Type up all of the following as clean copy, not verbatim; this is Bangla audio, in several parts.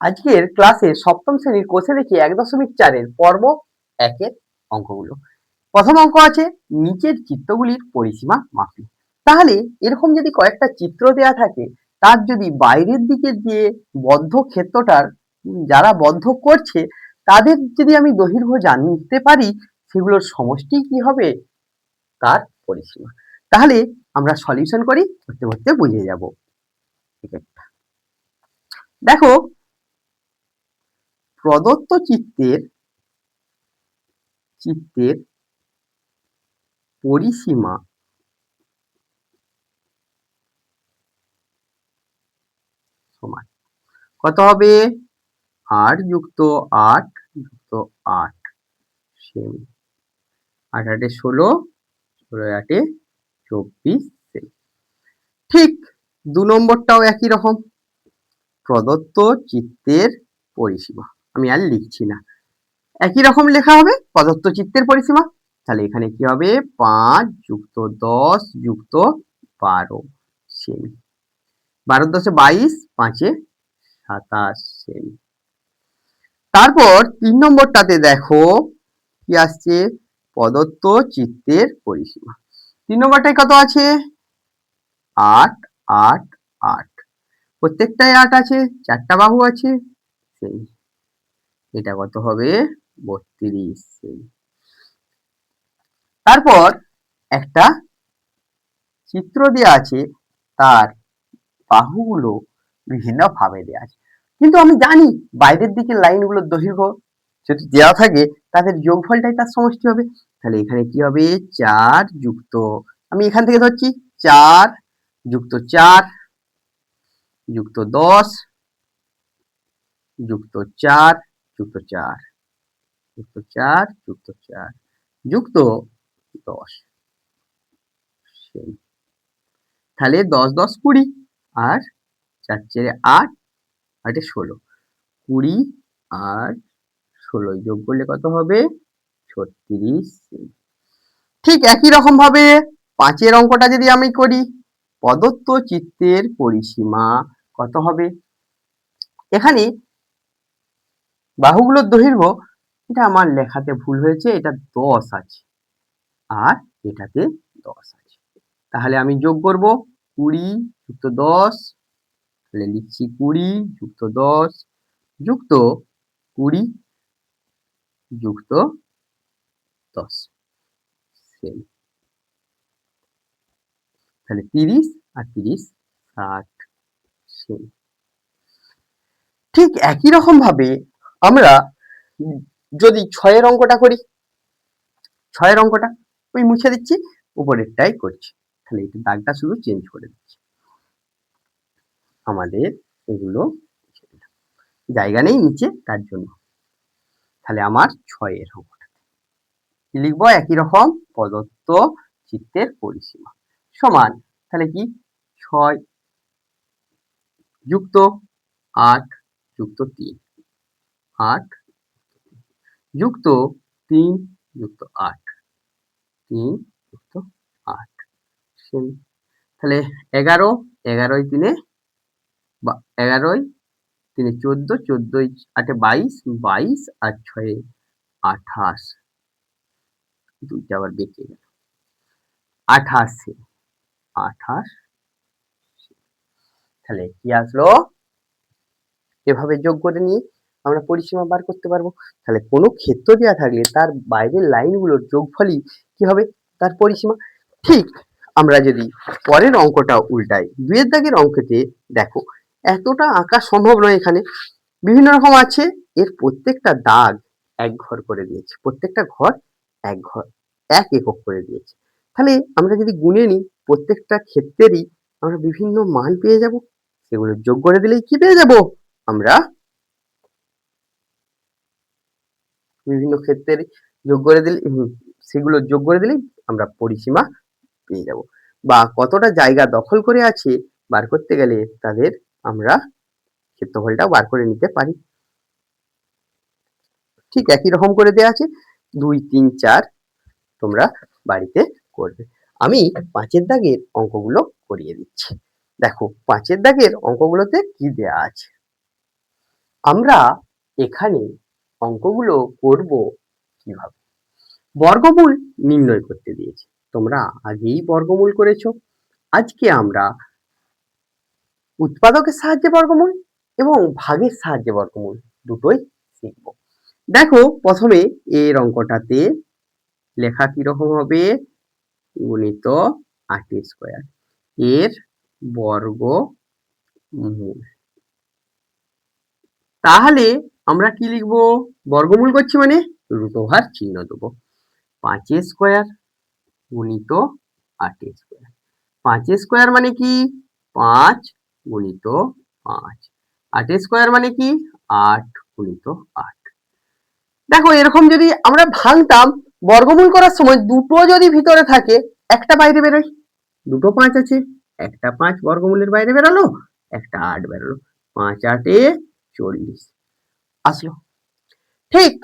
আজকের ক্লাসে সপ্তম শ্রেণীর কোষে দেখি ১.৪ পর্ব ১ এর অঙ্কগুলো। প্রথম অঙ্ক আছে নিচের চিত্রগুলির পরিসীমা মাপি। তাহলে এরকম যদি কয়েকটা চিত্র দেয়া থাকে, তার যদি বাইরের দিকে যে বদ্ধ ক্ষেত্রটার যারা বদ্ধ করছে তাদের যদি আমি দৈর্ঘ্য জানতে পারি, সেগুলোর সমষ্টি কি হবে? তার পরিসীমা। তাহলে আমরা সলিউশন করি, করতে করতে বুঝে যাব। দেখো, প্রদত্ত চিত্রের পরিসীমা সমান কত হবে? ৮ যুক্ত ৮ যুক্ত ৮ সেমি। ৮ ৮ ১৬, ১৬ ৮ ২৪ সেমি। ঠিক ২ নম্বরটাও একই রকম, প্রদত্ত চিত্রের পরিসীমা। আমি আর লিখছি না, একই রকম লেখা হবে প্রদত্ত চিত্রের পরিসীমা। তাহলে এখানে কি হবে? ৫ যুক্ত ১০ যুক্ত ১২ সেমি। ১২ ১০ ২২, ৫ ২৭ সেমি। তারপর ৩ নম্বরটাতে দেখো কি আসছে? প্রদত্ত চিত্রের পরিসীমা। ৩ নম্বরটায় কত আছে? ৮ ৮ ৮, প্রত্যেকটায় ৮ আছে, ৪টা বাহু আছে সেমি। এটা কত হবে? ৩২ সেমি। তারপর একটা চিত্র দেয়া আছে, তার বাহুগুলো বিভিন্ন ভাবে দেয়া আছে, কিন্তু আমি জানি বাইরের দিকে লাইনগুলোর দৈর্ঘ্য যদি দেওয়া থাকে তাদের যোগফলটাই তার সমষ্টি হবে। তাহলে এখানে কি হবে? ৪ যুক্ত, আমি এখান থেকে ধরছি ৪ যুক্ত ৪ যুক্ত ১০ যুক্ত ৪ যুক্ত ৪ যুক্ত ৪ যুক্ত ৪ যুক্ত ১০ সেমি। তাহলে ১০ ১০ ২০, আর ৪ ৪ ৮, ৮ ১৬, ২০ আর ১৬ যোগ করলে কত হবে? ৩৬ সেমি। ঠিক একই রকম ভাবে ৫ এর অঙ্কটা যদি আমি করি, প্রদত্ত চিত্রের পরিসীমা কত হবে? এখানে বাহুগুলোর দৈর্ঘ্য, এটা আমার লেখাতে ভুল হয়েছে, এটা ১০ আছে আর এটাতে ১০ আছে। তাহলে আমি যোগ করব ২০ যুক্ত ১০, তাহলে লিখছি ২০ যুক্ত ১০ যুক্ত ২০ যুক্ত ১০ সেমি। তাহলে ৩০ আর ৩০ ৬০ সেমি। ঠিক একই রকম ভাবে আমরা যদি ৬ এর অঙ্কটা করি, ৬ এর অঙ্কটা আমি মুছে দিচ্ছি, উপরেরটাই করছি। তাহলে এই দাগটা শুধু চেঞ্জ করে দিচ্ছি, আমাদের এগুলো জায়গা নেই নিচে, তার জন্য। তাহলে আমার ৬ এর অঙ্কটা কি লিখবো? একই রকম, প্রদত্ত চিত্রের পরিসীমা সমান, তাহলে কি ৬ যুক্ত ৮ যুক্ত ৩, ৮ যুক্ত ৩ যুক্ত ৮, ৩ যুক্ত ৮ সেমি। তাহলে ১১, ১১ ৩ বা ১১ ৩ ১৪, ১৪ ৮ ২২, ২২ আর ৬ ২৮, দুইটা আবার বেঁকে গেল, ২৮ সেমি। ২৮, তাহলে কি আসলো? এভাবে যোগ করে নিয়ে আমরা পরিসীমা বার করতে পারবো। তাহলে কোনো ক্ষেত্র দেওয়া থাকলে তার বাইরের লাইনগুলোর যোগফলই কি হবে? তার পরিসীমা। ঠিক আমরা যদি পরের অঙ্কটা উল্টাই, ২ এর দাগের অঙ্কতে দেখো, এতটা আঁকা সম্ভব নয়, এখানে বিভিন্ন রকম আছে, এর প্রত্যেকটা দাগ ১ ঘর করে দিয়েছে, প্রত্যেকটা ঘর ১ ঘর, ১ একক করে দিয়েছে। তাহলে আমরা যদি গুনে নিই, প্রত্যেকটা ক্ষেত্রেরই আমরা বিভিন্ন মান পেয়ে যাব, সেগুলো যোগ করে দিলেই কি পেয়ে যাব? আমরা বিভিন্ন ক্ষেত্রের যোগ করে দিলে, সেগুলো যোগ করে দিলেই আমরা পরিসীমা পেয়ে যাব, বা কতটা জায়গা দখল করে আছে বার করতে গেলে তাদের আমরা ক্ষেত্রফলটাও বার করে নিতে পারি। ঠিক একই রকম করে দেওয়া আছে, ২ ৩ ৪ তোমরা বাড়িতে করবে। আমি ৫ এর দাগের অঙ্কগুলো করিয়ে দিচ্ছি। দেখো ৫ এর দাগের অঙ্কগুলোতে কি দেয়া আছে। আমরা এখানে অঙ্কগুলো করব কিভাবে? বর্গমূল নির্ণয় করতে দিয়েছে, তোমরা আগেই বর্গমূল করেছো। আজকে আমরা উৎপাদকের সাহায্যে বর্গমূল এবং ভাগের সাহায্যে বর্গমূল দুটোই শিখব। দেখো প্রথমে এর অঙ্কটাতে লেখা কিরকম হবে, গুণিত 8² এর বর্গমূল। তাহলে আমরা কি লিখবো, বর্গমূল করছি মানে রুট ওভার চিহ্ন দেবো। 5² গুণিত 8²। 5² মানে কি 5 গুণিত 5, 8² মানে কি 8 গুণিত 8। দেখো এরকম যদি আমরা ভাঙতাম, বর্গমূল করার সময় দুটো যদি ভিতরে থাকে একটা বাইরে বেরোয়, দুটো 5 আছে, একটা 5 বর্গমূলের বাইরে বেরোলো, একটা 8 বেরোলো, 5 8 40 আসলো। ঠিক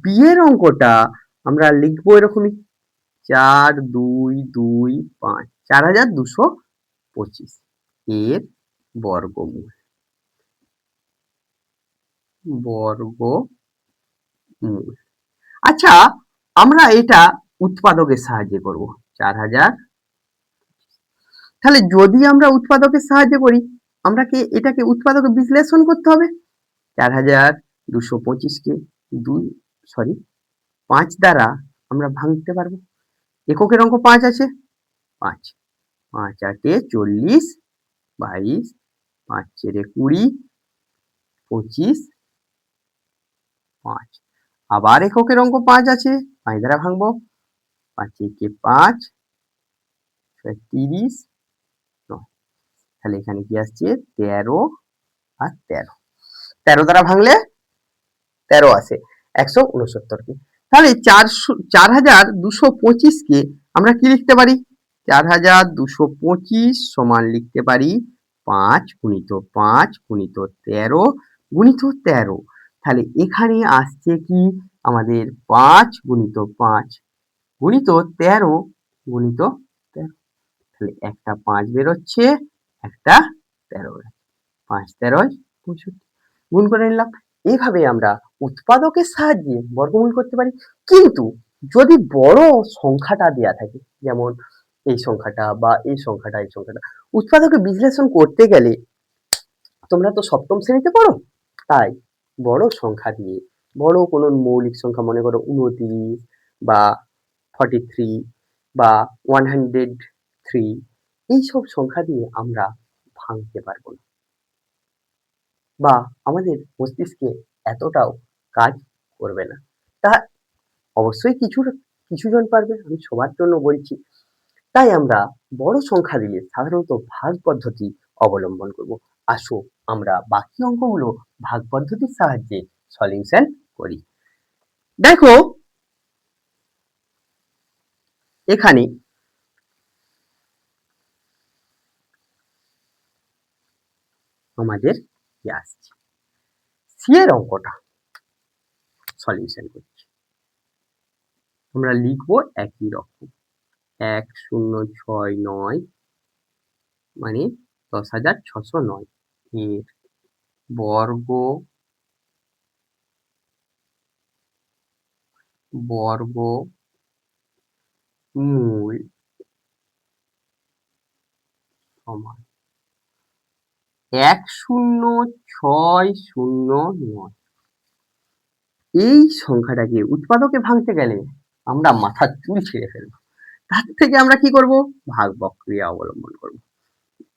বিয়ের অঙ্কটা আমরা লিখবো এরকমই, 4 2 2 5, 4225 এর বর্গমূল। আচ্ছা আমরা এটা উৎপাদকের সাহায্যে করব, 4000। তাহলে যদি আমরা উৎপাদকের সাহায্যে করি, আমরা কি এটাকে উৎপাদকে বিশ্লেষণ করতে হবে। 4225 কে 5 দ্বারা আমরা ভাঙতে পারবো। এককের অঙ্ক 5 আছে, 5 5 8 40 22, 5 4 20 25 5। আবার এককের অঙ্ক 5 আছে, 5 দ্বারা ভাঙবো, 5 1 5 30 9। তাহলে এখানে কি আসছে 13 আর 13, 13 দ্বারা ভাঙলে 13 আসে, 169 কে। তাহলে 4225 কে আমরা কি লিখতে পারি, 4225 সমান লিখতে পারি 5 গুণিত 5 গুণিত 13 গুণিত 13। তাহলে এখানে আসছে কি আমাদের 5 গুণিত 5 গুণিত 13 গুণিত 13। তাহলে একটা 5 বেরোচ্ছে, একটা 13 বেরোচ্ছে, 5 13 65 গুণ করে নিলাম। এইভাবে আমরা উৎপাদকের সাহায্যে বর্গমূল করতে পারি। কিন্তু যদি বড় সংখ্যাটা দেয়া থাকে, যেমন এই সংখ্যাটা বা এই সংখ্যাটা, এই সংখ্যাটা উৎপাদকে বিশ্লেষণ করতে গেলে, তোমরা তো সপ্তম শ্রেণীতে পড়ো, তাই বড় সংখ্যা দিয়ে, বড় কোনো মৌলিক সংখ্যা মনে করো 29 বা 43 বা 103, এইসব সংখ্যা দিয়ে আমরা ভাঙতে পারবো না, বা আমাদের মস্তিষ্কে এতটাও কাজ করবে না। তা অবশ্যই কিছুজন পারবে, আমি সবার জন্য বলছি। তাই আমরা বড় সংখ্যা দিয়ে সাধারণত ভাগ পদ্ধতি অবলম্বন করব। আসো আমরা বাকি অঙ্কগুলো ভাগ পদ্ধতির সাহায্যে সলিউশন করি। দেখো এখানে আমাদের কি আসছে, সি এর অঙ্কটা সলিউশন করছি। আমরা লিখবো একই রকম, 1069 মানে 10,609 এর বর্গমূল সমান 10,609। এই সংখ্যাটাকে উৎপাদকে ভাঙতে গেলে আমরা মাথার চুল ছিঁড়ে ফেলবো। তার থেকে আমরা কি করব, ভাগ প্রক্রিয়া অবলম্বন করব।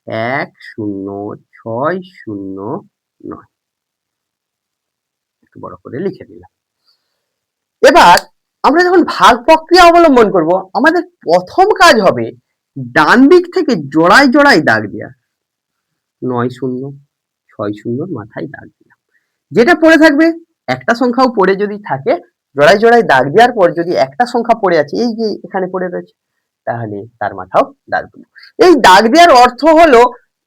10,609 একটু বড় করে লিখে দিলাম। এবার আমরা যখন ভাগ প্রক্রিয়া অবলম্বন করব, আমাদের প্রথম কাজ হবে ডান দিক থেকে জোড়ায় জোড়ায় দাগ দেওয়া। 9 0 6 0 মাথায় দাগ দিলাম। যেটা পড়ে থাকবে, একটা সংখ্যাও পড়ে যদি থাকে, জোড়ায় জোড়ায় দাগ দেওয়ার পর যদি একটা সংখ্যা পড়ে আছে, এই যে এখানে পড়ে রয়েছে, তাহলে তার মাথাও দাগ দেবো। এই দাগ দেওয়ার অর্থ হলো,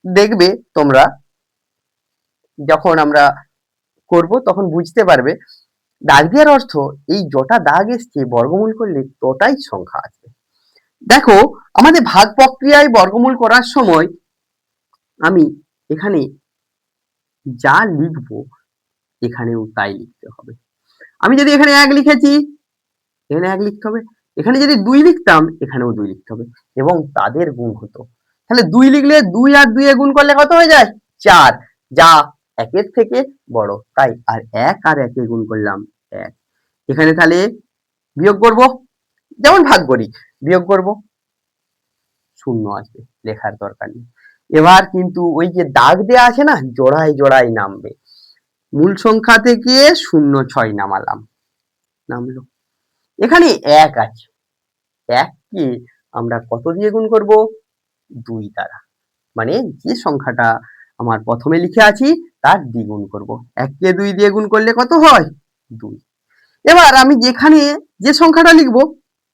দেখবে তোমরা যখন আমরা করব তখন বুঝতে পারবে, দাগ দেওয়ার অর্থ এই যটা দাগ এসছে বর্গমূল করলে তটাই সংখ্যা আসবে। দেখো আমাদের ভাগ প্রক্রিয়ায় বর্গমূল করার সময় আমি এখানে যা লিখবো এখানেও তাই লিখতে হবে। আমি যদি এখানে 1 লিখেছি, এখানে 1 লিখতে হবে। এখানে যদি 2 লিখতাম, এখানেও 2 লিখতে হবে এবং তাদের গুণ হতো। তাহলে 2 লিখলে 2 আর 2 এ গুণ করলে কত হয়ে যায়? 4, যা 1 এর থেকে বড়। তাই আর 1 আর 1 এ গুণ করলাম 1। এখানে তাহলে বিয়োগ করব, যেমন ভাগ করি, বিয়োগ করব, 0 আসবে, লেখার দরকার নেই। এবার কিন্তু ওই যে দাগ দেয়া আছে না, জোড়ায় জোড়ায় নামবে। মূল সংখ্যা থেকে 0.6 নামালাম, নামলো। এখানে 1 আছে, 1 কে আমরা কত দিয়ে গুণ করব? 2 দ্বারা। মানে যে সংখ্যাটা আমার প্রথমে লিখে আছি তার দ্বিগুণ করব। 1 কে 2 দিয়ে গুণ করলে কত হয়? 2। এবার আমি যেখানে যে সংখ্যাটা লিখব,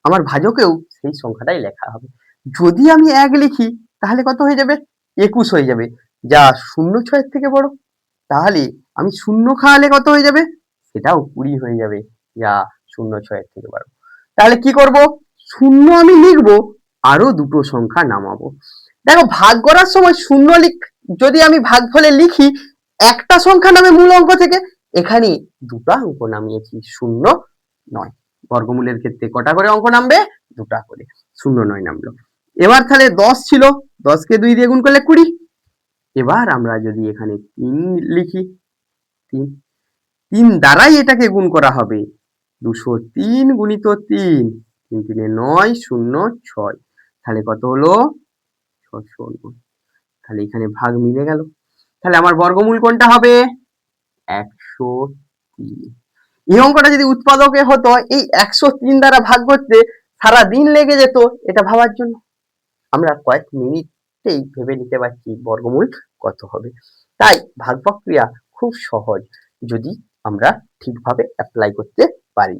আমার ভাজকেও সেই সংখ্যাটাই লেখা হবে। যদি আমি 1 লিখি তাহলে কত হয়ে যাবে? 21 হয়ে যাবে, যা 0.6 এর থেকে বড়। তাহলে আমি 0 খাওয়ালে কত হয়ে যাবে? সেটাও 20 হয়ে যাবে, যা 0.6 এর থেকে বড়। তাহলে কি করব? 0 আমি লিখবো, আরো দুটো সংখ্যা নামাবো। দেখো, ভাগ করার সময় 0 যদি আমি ভাগফলে লিখি একটা সংখ্যা নামে মূল অঙ্ক থেকে, এখানে দুটো অঙ্ক নামিয়েছি, 0.9। বর্গমূলের ক্ষেত্রে কটা করে অঙ্ক নামবে? দুটা করে, 0.9 নামলো। এবার তাহলে 10 ছিল, 10 কে 2 দিয়ে গুণ করলে 20। এবার আমরা যদি এখানে 3 লিখি, 3 দ্বারাই এটাকে গুণ করা হবে। 203 গুণিত 3, 3 3 9, 0 6। তাহলে কত হলো? 609। তাহলে এখানে ভাগ মিলে গেল। তাহলে আমার বর্গমূল কোনটা হবে? 103। এই অঙ্কটা যদি উৎপাদকে হতো, এই 103 দ্বারা ভাগ করতে সারা দিন লেগে যেত এটা ভাবার জন্য। আমরা কয়েক মিনিটেই ভেবে নিতে পারছি বর্গমূল কত হবে। তাই ভাগ প্রক্রিয়া খুব সহজ যদি আমরা ঠিকভাবে অ্যাপ্লাই করতে পারি।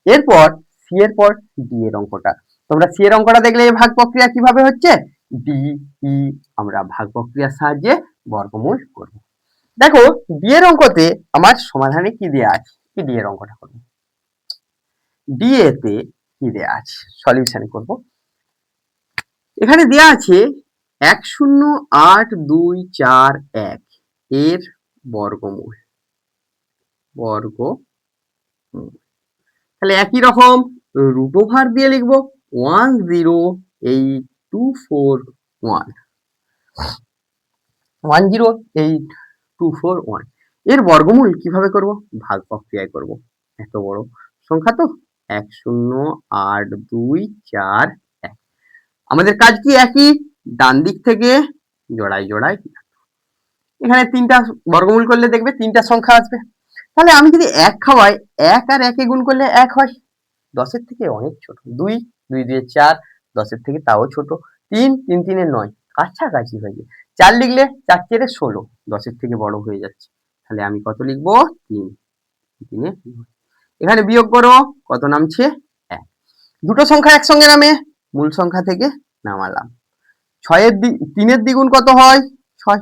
এরপর সি এর পর ডি এর অঙ্কটা। তোমরা সি এর অঙ্কটা দেখলে ভাগ প্রক্রিয়া কিভাবে হচ্ছে। ডি ই আমরা ভাগ প্রক্রিয়ার সাহায্যে বর্গমূল করব। দেখো, ডি এর অঙ্কতে আমার সমাধানে কি দেয়া আছে? কি ডি এর অঙ্কটা করব। ডি এ তে কি দেয়া আছে? সলিউশন করব। এখানে দেয়া আছে 10824 এর বর্গমূল। তাহলে একই রকম রুট ওভার দিয়ে লিখবো 10824 10824 এর বর্গমূল কিভাবে করব? ভাগ প্রক্রিয়ায় করব। এত বড় সংখ্যা তো, 10824 আমাদের কাজ কি? একই, ডান দিক থেকে জোড়ায় জোড়ায়। এখানে 3টা বর্গমূল করলে দেখবে 3টা সংখ্যা আসবে। তাহলে আমি যদি 1 খাওয়াই, 1 আর 1 এ গুণ করলে 1 হয়, 10 এর থেকে অনেক ছোট। 2 2 দিয়ে 4, 10 এর থেকে তাও ছোট। 3 3 3 9, কাছাকাছি হয়ে যায়। 4 লিখলে 4 4 16, 10 এর থেকে বড় হয়ে যাচ্ছে। তাহলে আমি কত লিখবো? 3। 3 এ এখানে বিয়োগ করো, কত নামছে? 1। দুটো সংখ্যা একসঙ্গে নামে, মূল সংখ্যা থেকে নামালাম। 6 এর 3 এর দ্বিগুণ কত হয়? 6।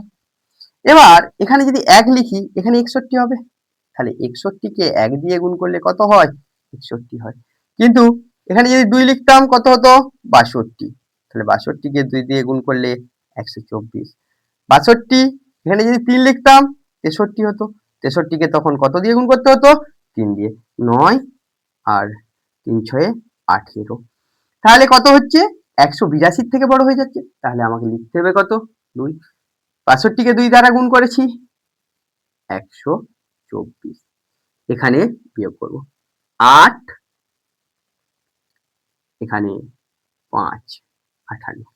এবার এখানে যদি 1 লিখি, এখানে 61 হবে। তাহলে 61 কে 1 দিয়ে গুণ করলে কত হয়? 61 হয়। কিন্তু এখানে যদি 2 লিখতাম কত হতো? 62। তাহলে 62 কে 2 দিয়ে গুণ করলে 124। 62, এখানে যদি 3 লিখতাম 63 হতো। 63 কে তখন কত দিয়ে গুণ করতে হতো? 3 দিয়ে। 9 আর 3 6 18। তাহলে কত হচ্ছে? 182 থেকে বড় হয়ে যাচ্ছে। তাহলে আমাকে লিখতে হবে কত? 2। 62 কে 2 দ্বারা গুণ করেছি, 124। এখানে বিয়োগ করব। 8, এখানে 5, 58।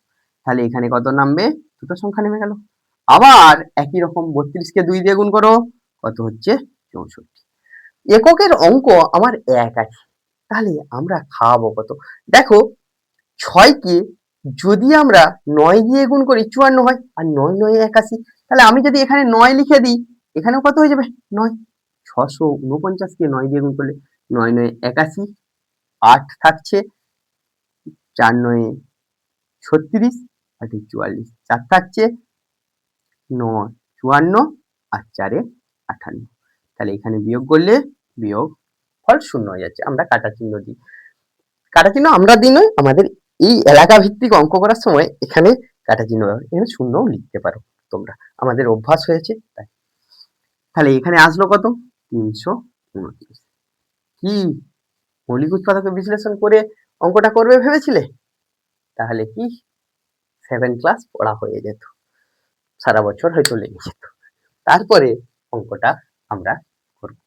তাহলে এখানে কত নামবে? দুটো সংখ্যা নেমে গেল। আবার একই রকম 32 কে 2 দিয়ে গুণ করো, কত হচ্ছে? 64। এককের অঙ্ক আমার 1 আছে, তাহলে আমরা খাওয়াবো কত? দেখো, 6 কে যদি আমরা 9 দিয়ে গুণ করি 54 হয়, আর 9 9 81। তাহলে আমি যদি এখানে 9 লিখে দিই, এখানেও কত হয়ে যাবে? 9। 649 কে 9 দিয়ে গুণ করলে 9 9 81, 8 থাকছে, 4 9 36, 8 44, 4 থাকছে, 9 54 আর 4 58। তাহলে এখানে বিয়োগ করলে বিয়োগ ফল 0 হয়ে যাচ্ছে। আমরা কাটা চিহ্ন দিই। কাটা চিহ্ন আমরা দিই নয়, আমাদের এই এলাকা ভিত্তিক অঙ্ক করার সময় এখানে কাটা চিহ্ন ব্যবহার, এখানে 0ও লিখতে পারো তোমরা, আমাদের অভ্যাস হয়েছে তাই। তাহলে এখানে আসলো কত? 329। কি মৌলিক উৎপাদকে বিশ্লেষণ করে অঙ্কটা করবে ভেবেছিলে? তাহলে কি 7 ক্লাস পড়া হয়ে যেত, সারা বছর হয়তো লেগে যেত। তারপরে অঙ্কটা আমরা করব।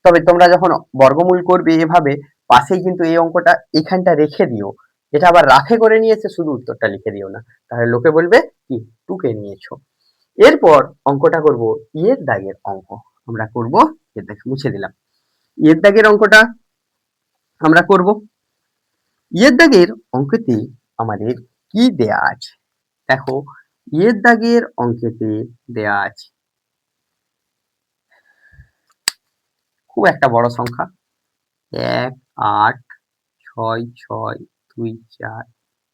তবে তোমরা যখন বর্গমূল করবে এভাবে পাশেই কিন্তু এই অঙ্কটা এখানটা রেখে দিও। এটা আবার রাফে করে নিয়েছে, শুধু উত্তরটা লিখে দিও না, তাহলে লোকে বলবে কি টুকে নিয়েছো। এরপর অঙ্কটা করব এর দাগের অঙ্ক। আমরা করব এর দাগ, মুছে দিলাম। এর দাগের অঙ্কটা আমরা করব। এর দাগের অঙ্কেতে আমাদের কি দেয়া আছে দেখো। এর দাগের অঙ্কেতে দেয়া আছে খুব একটা বড় সংখ্যা 1 8 6 6 2 4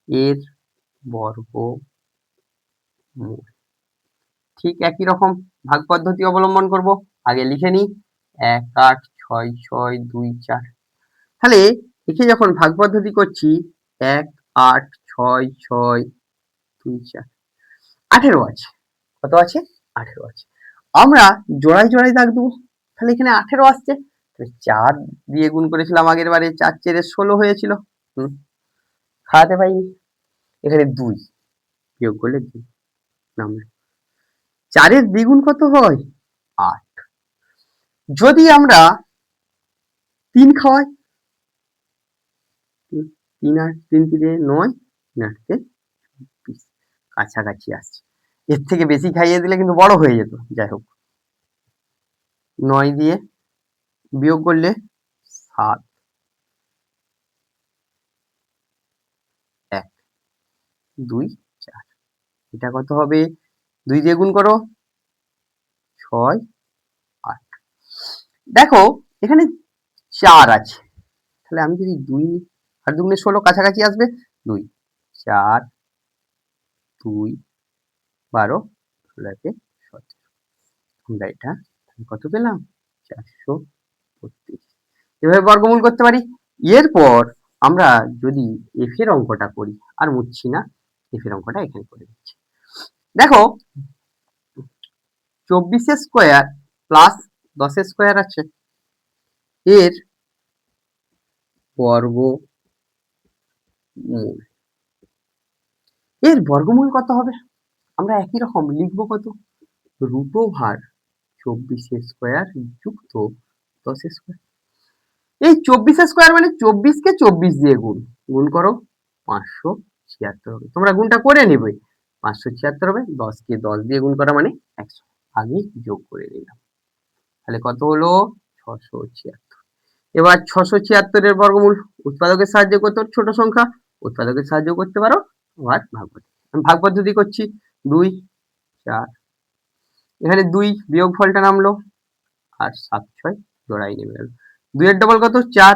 এর বর্গমূল। ঠিক একই রকম ভাগ পদ্ধতি অবলম্বন করব। আগে লিখে নিই 1 8 6 6 2 4। তাহলে একে যখন ভাগ পদ্ধতি করছি 1 8 6 6 2 4, 18 আছে। কত আছে? 18 আছে। আমরা জোড়ায় জোড়ায় দাগ দেবো। তাহলে এখানে 18 আসছে, 4 দিয়ে গুণ করেছিলাম আগের বারে, 4 4 16 হয়েছিল, খাওয়াতে পারিনি। এখানে 2 বিয়োগ করলে 2 নামলো। 4 এর দ্বিগুণ কত হয়? 8। যদি আমরা 3 খাওয়াই, 3 আর 3 3 9, 3 8 24, কাছাকাছি আসছে। এর থেকে বেশি খাইয়ে দিলে কিন্তু বড় হয়ে যেত। যাই হোক, 9 দিয়ে বিয়োগ করলে 7 1 2 4। এটা কত হবে? 2 দিয়ে গুণ করো 6 8। দেখো এখানে 4 আছে, তাহলে আমি যদি 2 নিই, আর 2 16 কাছাকাছি আসবে, 2 4 2 12 16 17। আমরা এটা কত পেলাম? 432। এভাবে বর্গমূল করতে পারি। এরপর আমরা যদি এফ এর অঙ্কটা করি, আর মুছছি না, এফ এর অঙ্কটা এখানে করে দিচ্ছি। দেখো 24 স্কয়ার প্লাস 10 স্কয়ার আছে, এর বর্গমূল। এর বর্গমূল কত হবে? আমরা একই রকম লিখবো কত? রুট ওভার 24 স্কয়ার যুক্ত 10 স্কয়ার। এই 24 স্কয়ার মানে 24 কে 24 দিয়ে গুণ করো 576 হবে। তোমরা গুণটা করে নেবে, 576 হবে। 10 কে 10 দিয়ে গুণ করা মানে 100। আগে যোগ করে নিলাম, তাহলে কত হলো? 676। এবার 676 এর বর্গমূল উৎপাদকের সাহায্যে কত? ছোট সংখ্যা উৎপাদকের সাহায্যে করতে পারো, আবার ভাগ পদ্ধতি। আমি ভাগ পদ্ধতি করছি 2 4। এখানে 2 বিয়োগ ফলটা নামলো, আর 7 6 জোড়াই নেমে গেল। 2 এর ডবল কত? 4।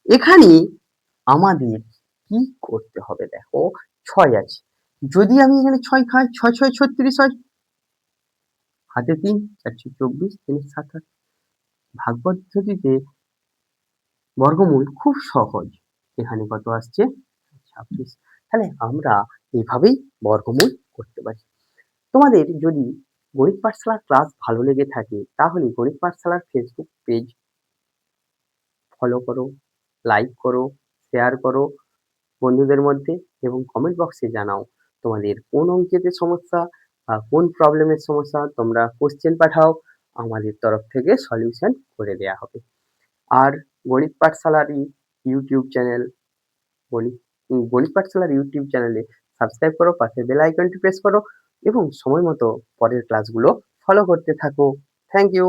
এখানে আমাদের কি করতে হবে দেখো, 6 আছে। যদি আমি এখানে 6 খাই, 6 6 36 হয়, হাতে 3 4 24, 3 7 8। ভাগ পদ্ধতিতে বর্গমূল খুব সহজ। এখানে কত আসছে? 26। তাহলে আমরা এভাবেই বর্গমূল করতে পারি। তোমাদের যদি গণিত পাঠশালার ক্লাস ভালো লেগে থাকে, তাহলে গণিত পাঠশালার ফেসবুক পেজ ফলো করো, লাইক করো, শেয়ার করো বন্ধুদের মধ্যে, এবং কমেন্ট বক্সে জানাও তোমাদের কোন অঙ্কেতে সমস্যা বা কোন প্রবলেমের সমস্যা। তোমরা কোশ্চেন পাঠাও, আমাদের তরফ থেকে সলিউশন করে দেয়া হবে। আর গণিত পাঠশালার ইউটিউব চ্যানেল, গণিত পাঠশালার ইউটিউব চ্যানেলে সাবস্ক্রাইব করো, পাশে বেল আইকনটি প্রেস করো, এবং সময় মতো পরের ক্লাসগুলো ফলো করতে থাকো। Thank you.